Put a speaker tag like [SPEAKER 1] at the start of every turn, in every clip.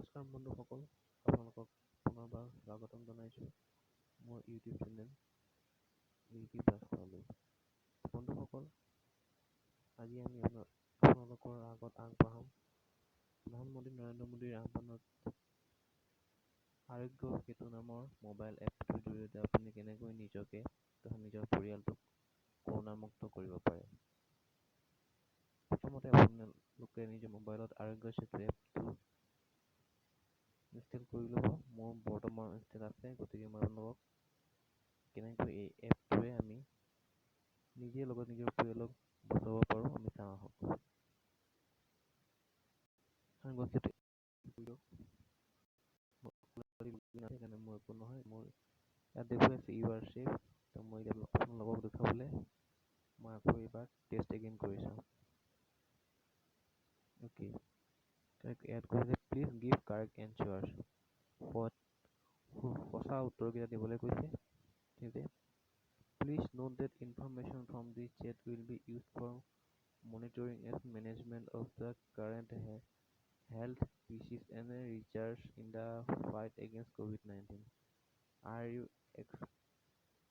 [SPEAKER 1] নমস্কাৰ বন্ধুসকল, আপোনালোকক পুনৰবাৰ স্বাগতম জনাইছোঁ মোৰ ইউটিউব চেনেল লিকি ব্লাষ্টাৰলৈ। বন্ধুসকল, আজি আমি আপোনালোকৰ আগত আগবঢ়াম প্ৰধানমন্ত্ৰী নৰেন্দ্ৰ মোদীৰ আহ্বানত আৰোগ্য সেতু নামৰ মোবাইল এপটোৰ জৰিয়তে আপুনি কেনেকৈ নিজকে তথা নিজৰ পৰিয়ালটোক কৰোণামুক্ত কৰিব পাৰে। প্ৰথমতে আপোনালোকে নিজৰ মোবাইলত আৰোগ্য সেতু এপটো ইনষ্টল কৰি ল'ব। মোৰ বৰ্তমান ইনষ্টল আছে, গতিকে মই আপোনালোকক কেনেকৈ এই এপটোৱে আমি নিজে লগত নিজৰ পৰিয়ালক বচাব পাৰোঁ আমি চাওঁ আহক। আৰোগ্য সেতু সেইকাৰণে মোৰ একো নহয়, মোৰ ইয়াত দেখুৱাই আছে ইউ আৰ ছেফ। ত' মই এতিয়া আপোনালোকক দেখুৱাবলৈ মই আকৌ এইবাৰ টেষ্ট এগেইন কৰি চাওঁ। অ'কে, ইয়াত কৈছে প্লিজ গিভ কাৰেক্ট এনচাৰ্ছ। সঁচা উত্তৰকেইটা দিবলৈ কৈছে। ঠিক আছে। Please note that information from this chat will be used for monitoring and management of the current health crisis and research in the fight against COVID-19.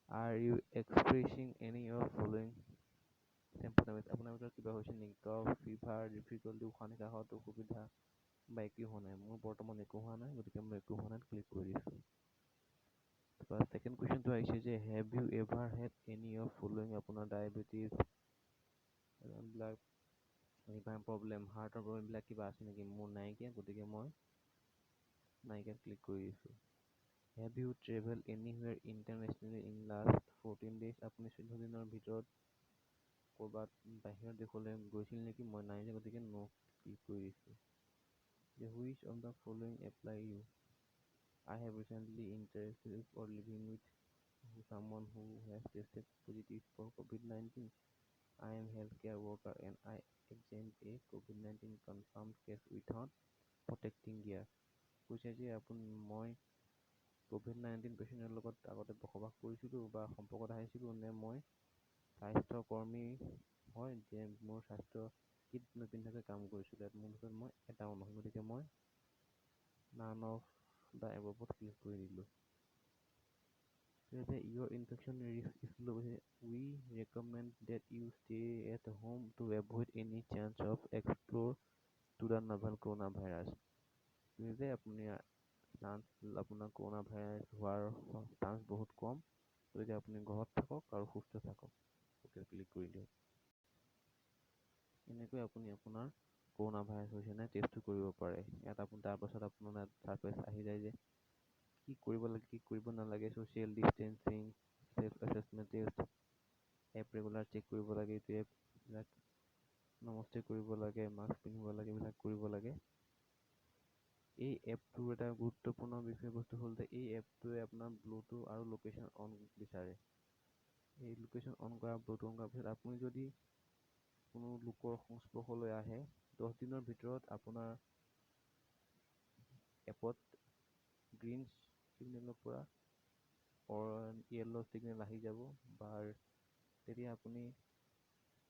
[SPEAKER 1] Are you expressing any of following symptoms? আপোনাৰ কিবা হৈছে নেকি? কফ, fever, difficulty, উশাহ নিশাহত অসুবিধা বা একো হোৱা নাই? মোৰ বৰ্তমান একো হোৱা নাই, গতিকে মই একো হোৱা নাই ক্লিক কৰি দিছোঁ। তাৰপৰা ছেকেণ্ড কুৱেশ্যনটো আহিছে যে have you ever had any of following? আপোনাৰ ডায়েবেটিছ এইবিলাক লিভাৰ প্ৰব্লেম, হাৰ্টৰ প্ৰব্লেম এইবিলাক কিবা আছে নেকি? মোৰ নাইকিয়া, গতিকে মই নাইকিয়াত ক্লিক কৰি দিছোঁ। Have you travel anywhere internationally in last 14 days? আপুনি 14 দিনৰ ভিতৰত ক'ৰবাত বাহিৰৰ দেশলৈ গৈছিল নেকি? মই নাই যোৱা, গতিকে ন ক্লিক কৰি দিছোঁ। Which of the following apply you? I have recently interacted or living with someone who has tested positive for COVID-19. I am a healthcare worker and I examined a COVID-19 confirmed case without protecting gear. কৈছে যে মই COVID-19 পেচেণ্টৰ লগত আগতে বসবাস কৰিছিলোঁ বা সম্পৰ্কত আহিছিলোঁ, নে মই স্বাস্থ্য কৰ্মী হয় যে মোৰ স্বাস্থ্য কিট নিপিন্ধাকৈ কাম কৰিছিলোঁ। ইয়াত মোৰ ভিতৰত মই এটাও নহয়, গতিকে মই none of the above click কৰি দিলোঁ। Your infection risk is low. We recommend that you stay at home to avoid any chance of exposure to the novel coronavirus. যে আপোনাৰ কৰোণা ভাইৰাছ হোৱাৰ চান্স বহুত কম, গতিকে আপুনি ঘৰত থাকক আৰু সুস্থ থাকক। অ'কে ক্লিক কৰি দিয়ক। এনেকৈ আপুনি আপোনাৰ কৰোণা ভাইৰাছ হৈছে নাই টেষ্টটো কৰিব পাৰে। ইয়াত তাৰপাছত আপোনাৰ চাৰ্ফেচ আহি যায় যে কি কৰিব লাগে, কি কৰিব নালাগে, social distancing, self assessment test, app regular check কৰিব লাগে, এইটো এপবিলাক নমস্তে কৰিব লাগে, মাস্ক পিন্ধিব লাগে, এইবিলাক কৰিব লাগে। এই এপটোৰ এটা গুৰুত্বপূৰ্ণ বিষয়বস্তু হ'ল যে এই এপটোৱে আপোনাৰ ব্লুটুথ আৰু লোকেশ্যন অন বিচাৰে। এই লোকেশ্যন অন কৰা ব্লুটুথ অন কৰাৰ পিছত আপুনি যদি কোনো লোকৰ সংস্পৰ্শলৈ আহে 10 দিনৰ ভিতৰত আপোনাৰ এপত গ্ৰীণ ছিগনেলৰ পৰা য়েল্ল' ছিগনেল আহি যাব বা তেতিয়া আপুনি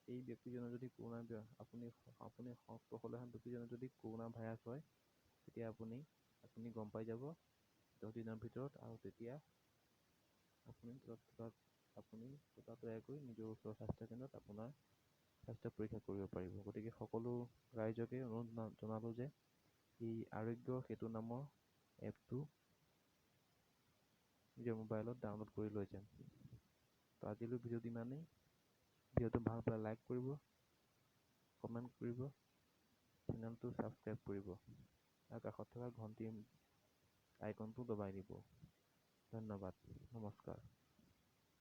[SPEAKER 1] এই ব্যক্তিজনৰ যদি আপুনি সংস্পৰ্শলৈ অহা ব্যক্তিজনৰ যদি কৰোণা ভাইৰাছ হয়, তেতিয়া আপুনি গম পাই যাব 10 দিনৰ ভিতৰত, আৰু তেতিয়া আপুনি ততাতৈয়াকৈ নিজৰ ওচৰৰ স্বাস্থ্য কেন্দ্ৰত আপোনাৰ স্বাস্থ্য পৰীক্ষা কৰিব পাৰিব। গতিকে সকলো ৰাইজকে অনুৰোধ জনালোঁ যে এই আৰোগ্য সেতু নামৰ এপটো নিজৰ মোবাইলত ডাউনলোড কৰি লৈ যাম। তো আজিলৈ ভিডিঅ'টো ইমানেই। ভিডিঅ'টো ভাল পালে লাইক কৰিব, কমেণ্ট কৰিব, চেনেলটো ছাবস্ক্ৰাইব কৰিব আৰু কাষত থকা ঘণ্টিৰ আইকনটো দবাই দিব। ধন্যবাদ, নমস্কাৰ।